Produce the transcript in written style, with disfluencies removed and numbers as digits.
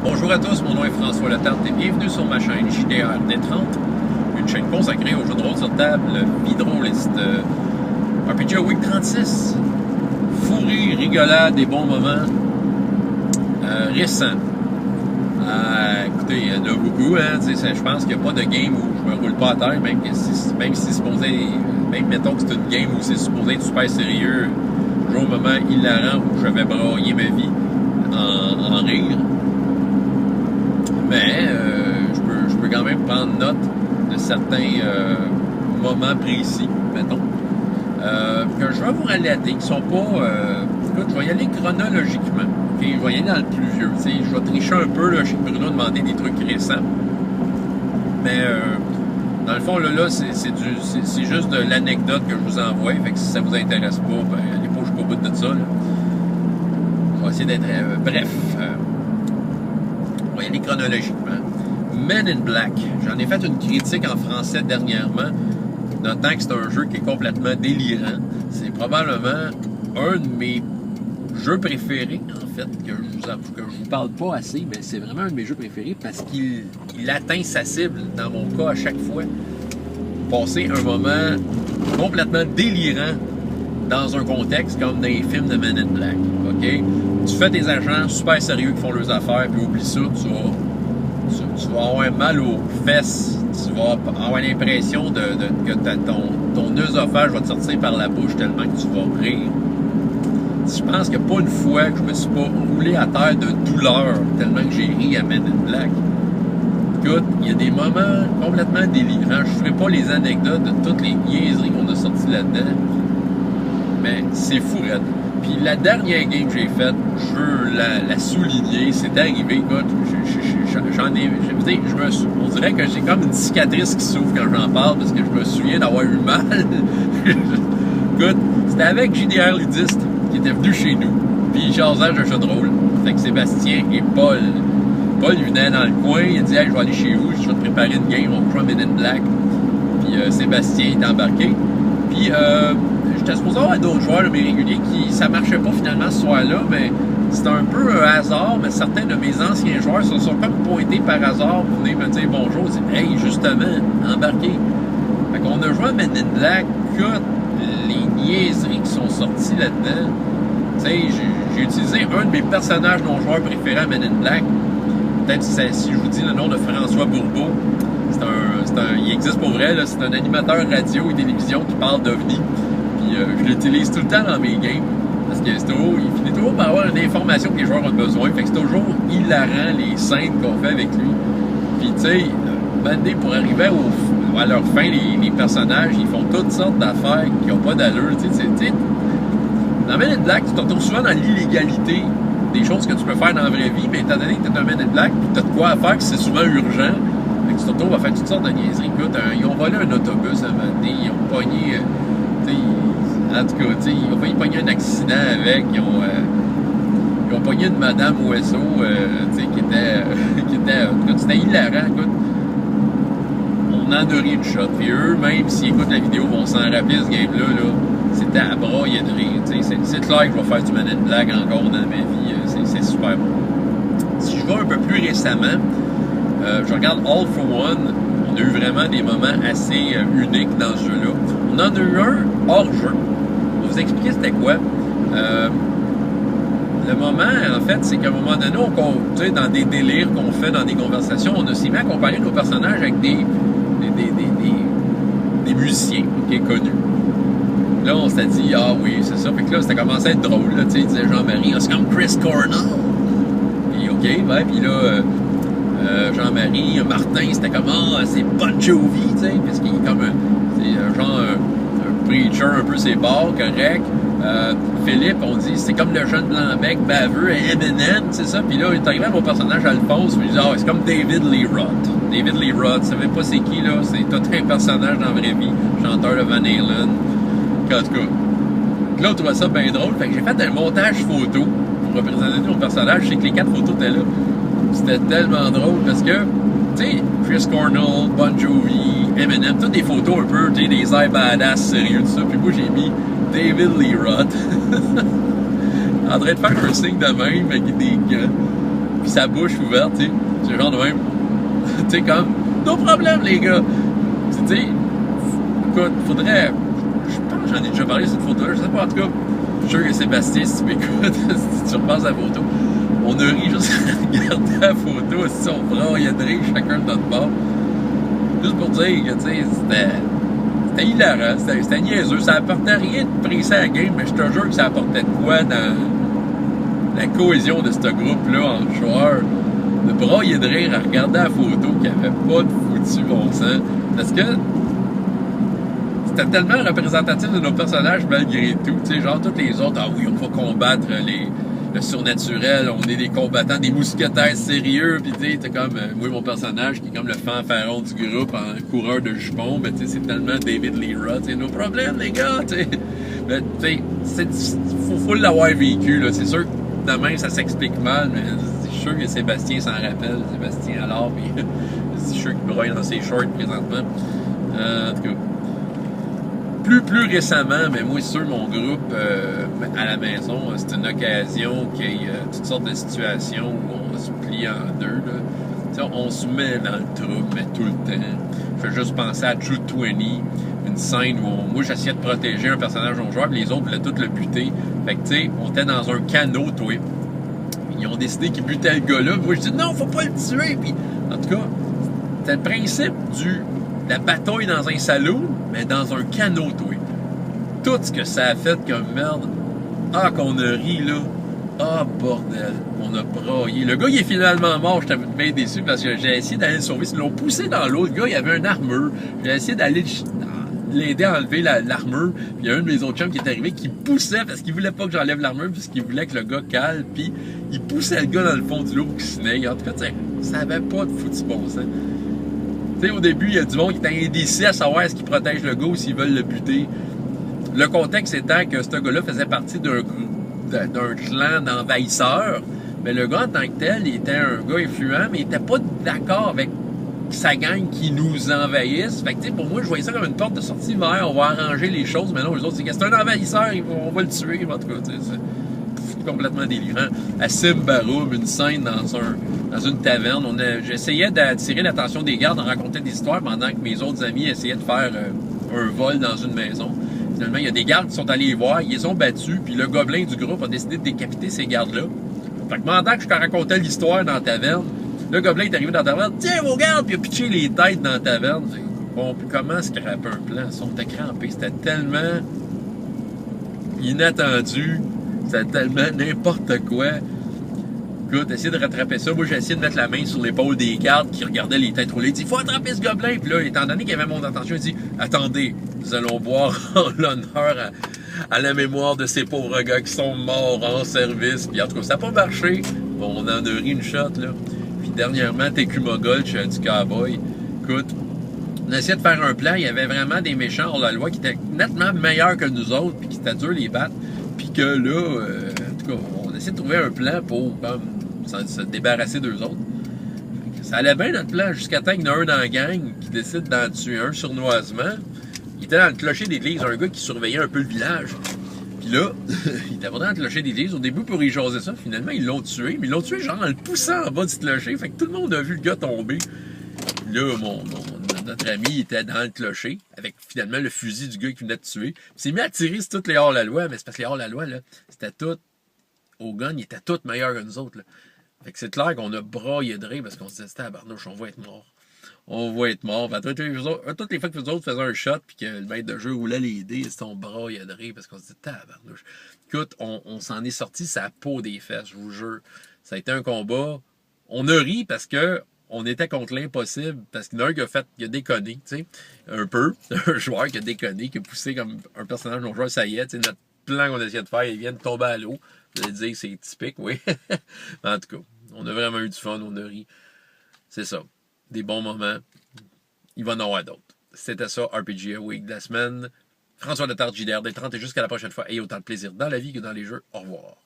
Bonjour à tous, mon nom est François Letarte et bienvenue sur ma chaîne JDR D30, une chaîne consacrée aux jeux de rôle sur table, Vidrolist, RPG Week 36, fou rire, rigolade et bons moments récents. Écoutez, il y en a beaucoup, hein, je pense qu'il n'y a pas de game où je me roule pas à terre, même si c'est supposé, même mettons que c'est une game où c'est supposé être super sérieux, j'ai un moment hilarant où je vais brailler ma vie en rire. Mais je peux quand même prendre note de certains moments précis, mettons, que je vais vous relater, qui sont pas... écoute, je vais y aller chronologiquement. Okay? Je vais y aller dans le plus vieux. T'sais. Je vais tricher un peu, là, je sais que Bruno a demandé des trucs récents. Mais dans le fond, là c'est juste de l'anecdote que je vous envoie. Fait que si ça vous intéresse pas, ben, allez pas jusqu'au bout de ça. Là. Je vais essayer d'être bref. On va y aller chronologiquement. Men in Black. J'en ai fait une critique en français dernièrement, notant que c'est un jeu qui est complètement délirant. C'est probablement un de mes jeux préférés, en fait, que je vous parle pas assez, mais c'est vraiment un de mes jeux préférés parce qu'il atteint sa cible, dans mon cas, à chaque fois. Passer un moment complètement délirant dans un contexte comme dans les films de Men in Black. OK? Tu fais des agents super sérieux qui font leurs affaires, puis oublie ça, tu vas avoir mal aux fesses, tu vas avoir l'impression que ton œsophage va te sortir par la bouche tellement que tu vas rire. Je pense qu'il n'y a pas une fois que je me suis pas roulé à terre de douleur tellement que j'ai ri à Men in Black. Écoute, il y a des moments complètement délirants. Je ne ferai pas les anecdotes de toutes les niaiseries qu'on a sorties là-dedans, mais c'est fou, raide. Puis la dernière game que j'ai faite, je veux la souligner, c'est arrivé, écoute, j'en ai, on dirait que j'ai comme une cicatrice qui s'ouvre quand j'en parle, parce que je me souviens d'avoir eu mal. Écoute, c'était avec JDR Ludiste, qui était venu chez nous, puis jasage de jeu de rôle. Fait que Sébastien et Paul il venait dans le coin, il a dit « Hey, je vais aller chez vous, je vais te préparer une game, on va jouer Men in Black. » Puis Sébastien est embarqué. Puis j'étais supposé avoir d'autres joueurs de mes réguliers qui ça marchait pas finalement ce soir-là, mais c'était un peu un hasard, mais certains de mes anciens joueurs se sont comme pointés par hasard pour venir me dire bonjour, dire hey, justement, embarqué. Fait qu'on a joué à Men in Black, écoute, les niaiseries qui sont sorties là-dedans. Tu sais, j'ai utilisé un de mes personnages non-joueurs préférés à Men in Black. Peut-être si je vous dis le nom de François Bourbeau, il existe pour vrai, c'est un animateur radio et télévision qui parle d'OVNI. Puis je l'utilise tout le temps dans mes games. Parce que il finit toujours par avoir une information que les joueurs ont besoin. Fait que c'est toujours hilarant les scènes qu'on fait avec lui. Puis tu sais, pour arriver à leur fin, les personnages, ils font toutes sortes d'affaires qui n'ont pas d'allure. Dans Men in Black, tu te retrouves souvent dans l'illégalité des choses que tu peux faire dans la vraie vie, mais étant donné que tu es un Men in Black, tu as de quoi à faire que c'est souvent urgent. Fait que tu te retrouves à faire toutes sortes de niaiseries. Écoute, ils ont volé un autobus à un moment donné, ils ont pogné... en tout cas, ils ont failli pogner un accident avec, ils ont pogné une madame oiseau, qui était en tout cas, c'était hilarant, écoute. On en a ri une shot, puis eux, même s'ils écoutent la vidéo, vont s'en rappeler ce game-là, là, c'était à brailler de rire, c'est clair que je vais faire du Men in Black encore dans ma vie, c'est super bon. Si je vais un peu plus récemment, je regarde All for One, on a eu vraiment des moments assez uniques dans ce jeu-là. On en a eu un hors-jeu. Je vais vous expliquer c'était quoi. Le moment, en fait, c'est qu'à un moment donné, dans des délires qu'on fait dans des conversations, on a s'est mis à comparer nos personnages avec des musiciens connus. Là, on s'est dit, ah oui, c'est ça. Fait que là, c'était commencé à être drôle. Là, il disait Jean-Marie, c'est comme Chris Cornell. Puis OK, ouais, puis là... Jean-Marie, Martin, c'était comme c'est Bon Jovi, tu sais, parce qu'il est comme un preacher un peu ses bords, correct. Philippe, on dit, c'est comme le jeune blanc-bec baveux, Eminem, c'est ça. Puis là, il est arrivé à mon personnage Alphonse, puis il dit, c'est comme David Lee Roth. David Lee Roth, tu savais pas c'est qui, là, c'est tout un personnage dans la vraie vie, chanteur de Van Halen. En tout cas, là, on trouvait ça bien drôle, fait que j'ai fait un montage photo pour représenter mon personnage, je sais que les 4 photos étaient là. C'était tellement drôle parce que, tu sais, Chris Cornell, Bon Jovi, Eminem, toutes des photos un peu, tu sais, des airs badass sérieux, tout ça. Puis moi, j'ai mis David Lee Roth en train de faire un signe de même avec des gants. puis sa bouche ouverte, tu sais. C'est genre de même. Tu sais, comme, no problème, les gars. Tu sais, écoute, faudrait. Je pense que j'en ai déjà parlé de cette photo-là, je sais pas, en tout cas. Je suis sûr que Sébastien, si tu m'écoutes, si tu repasses la photo, on a ri juste à regarder la photo, si on braillait de rire chacun de notre part. Juste pour dire que, tu sais, c'était hilarant, c'était niaiseux, ça apportait rien de précis à la game, mais je te jure que ça apportait de quoi dans la cohésion de ce groupe-là en joueurs. De brailler de rire à regarder la photo qui avait pas de foutu bon sens. Parce que c'était tellement représentatif de nos personnages malgré tout. Tu sais, genre tous les autres, ah oui, on va combattre le surnaturel, on est des combattants, des mousquetaires sérieux, pis tu sais, t'es comme, moi mon personnage qui est comme le fanfaron du groupe en coureur de jupons, ben tu sais, c'est tellement David Lee Roth, tu sais, nos problèmes les gars, tu sais. Ben tu sais, faut l'avoir vécu, là, c'est sûr que demain ça s'explique mal, mais je suis sûr que Sébastien s'en rappelle, Sébastien alors, pis je suis sûr qu'il broye dans ses shorts présentement. En tout cas. Plus récemment, mais moi, c'est sûr, mon groupe à la maison, c'est une occasion qu'il y ait toutes sortes de situations où on se plie en deux. Là. On se met dans le trouble, mais tout le temps. Je fais juste penser à True 20, une scène où moi, j'essayais de protéger un personnage non joueur, puis les autres voulaient tous le buter. Fait que, tu sais, on était dans un canot, toi. Ils ont décidé qu'ils butaient le gars-là. Moi, je dis non, faut pas le tuer. Puis, en tout cas, c'était le principe la bataille dans un saloon, mais dans un canot, toi. Tout ce que ça a fait comme merde. Ah, qu'on a ri, là. Ah, bordel. On a braillé. Le gars, il est finalement mort. J'étais bien déçu parce que j'ai essayé d'aller le sauver. Ils l'ont poussé dans l'eau. Le gars, il avait une armure. J'ai essayé d'aller l'aider à enlever l'armure. Puis il y a un de mes autres chums qui est arrivé qui poussait parce qu'il voulait pas que j'enlève l'armure parce qu'il voulait que le gars cale. Puis il poussait le gars dans le fond du lot pour qu'il se nègre. En tout cas, ça avait pas de foutu bon sens. Tu sais, au début, il y a du monde qui était indécis à savoir est-ce qu'ils protègent le gars ou s'ils veulent le buter. Le contexte étant que ce gars-là faisait partie d'un clan d'envahisseurs, mais le gars en tant que tel, il était un gars influent, mais il était pas d'accord avec sa gang qui nous envahisse. Fait que, tu sais, pour moi, je voyais ça comme une porte de sortie vers, on va arranger les choses, mais non, les autres, c'est un envahisseur, on va le tuer, en tout cas, tu sais, c'est complètement délirant. À Simbaroum, une scène dans une taverne, j'essayais d'attirer l'attention des gardes en racontant des histoires pendant que mes autres amis essayaient de faire un vol dans une maison. Finalement, il y a des gardes qui sont allés les voir, ils les ont battus, puis le gobelin du groupe a décidé de décapiter ces gardes-là. Fait que pendant que je te racontais l'histoire dans la taverne, le gobelin est arrivé dans la taverne, tiens vos gardes, puis il a pitché les têtes dans la taverne. Bon, puis comment scraper un plan? Ils sont crampés. C'était tellement inattendu, c'était tellement n'importe quoi. Écoute, essayer de rattraper ça. Moi, j'ai essayé de mettre la main sur l'épaule des gardes qui regardaient les têtes roulées. Il dit, faut attraper ce gobelin. Puis là, étant donné qu'il y avait mon attention, il dit, attendez, nous allons boire en l'honneur à la mémoire de ces pauvres gars qui sont morts en service. Puis en tout cas, ça n'a pas marché. Bon, on en a ri une shot, là. Puis dernièrement, Tekuma Gulch du Cowboy. Écoute, on a essayé de faire un plan. Il y avait vraiment des méchants hors la loi qui étaient nettement meilleurs que nous autres, puis qui étaient durs les battre. Puis que là, en tout cas, on a essayé de trouver un plan pour se débarrasser d'eux autres. Ça allait bien notre plan, jusqu'à temps qu'il y en a un dans la gang qui décide d'en tuer un sournoisement. Il était dans le clocher d'église, un gars qui surveillait un peu le village. Puis là, il était vraiment dans le clocher d'église. Au début, pour y jaser ça, finalement, ils l'ont tué. Mais ils l'ont tué genre en le poussant en bas du clocher. Fait que tout le monde a vu le gars tomber. Là, notre ami était dans le clocher, avec finalement le fusil du gars qui venait de tuer. Puis il s'est mis à tirer sur toutes les hors-la-loi, mais c'est parce que les hors-la-loi, là, c'était tout, au gun, ils étaient tous meilleurs que nous autres, là. Fait que c'est clair qu'on a braillé de rire parce qu'on se disait, c'était à barnouche, on va être mort. On va être mort. Fait, toutes les fois que nous autres faisions un shot puis que le maître de jeu roulait les dés, c'était on braillait de rire parce qu'on se disait, tabarnouche. Écoute, on s'en est sorti sa peau des fesses, je vous jure. Ça a été un combat. On a ri parce que on était contre l'impossible, parce qu'il y en a un qui a déconné, tu sais, un peu, un joueur qui a déconné, qui a poussé comme un personnage non-joueur, ça y est, tu sais, notre plan qu'on essayait de faire, il vient de tomber à l'eau. Vous allez dire que c'est typique, oui. En tout cas, on a vraiment eu du fun, on a ri. C'est ça, des bons moments. Il va en avoir d'autres. C'était ça, RPG Week de la semaine. François Letarte, JDR, des 30 et jusqu'à la prochaine fois. Et autant de plaisir dans la vie que dans les jeux. Au revoir.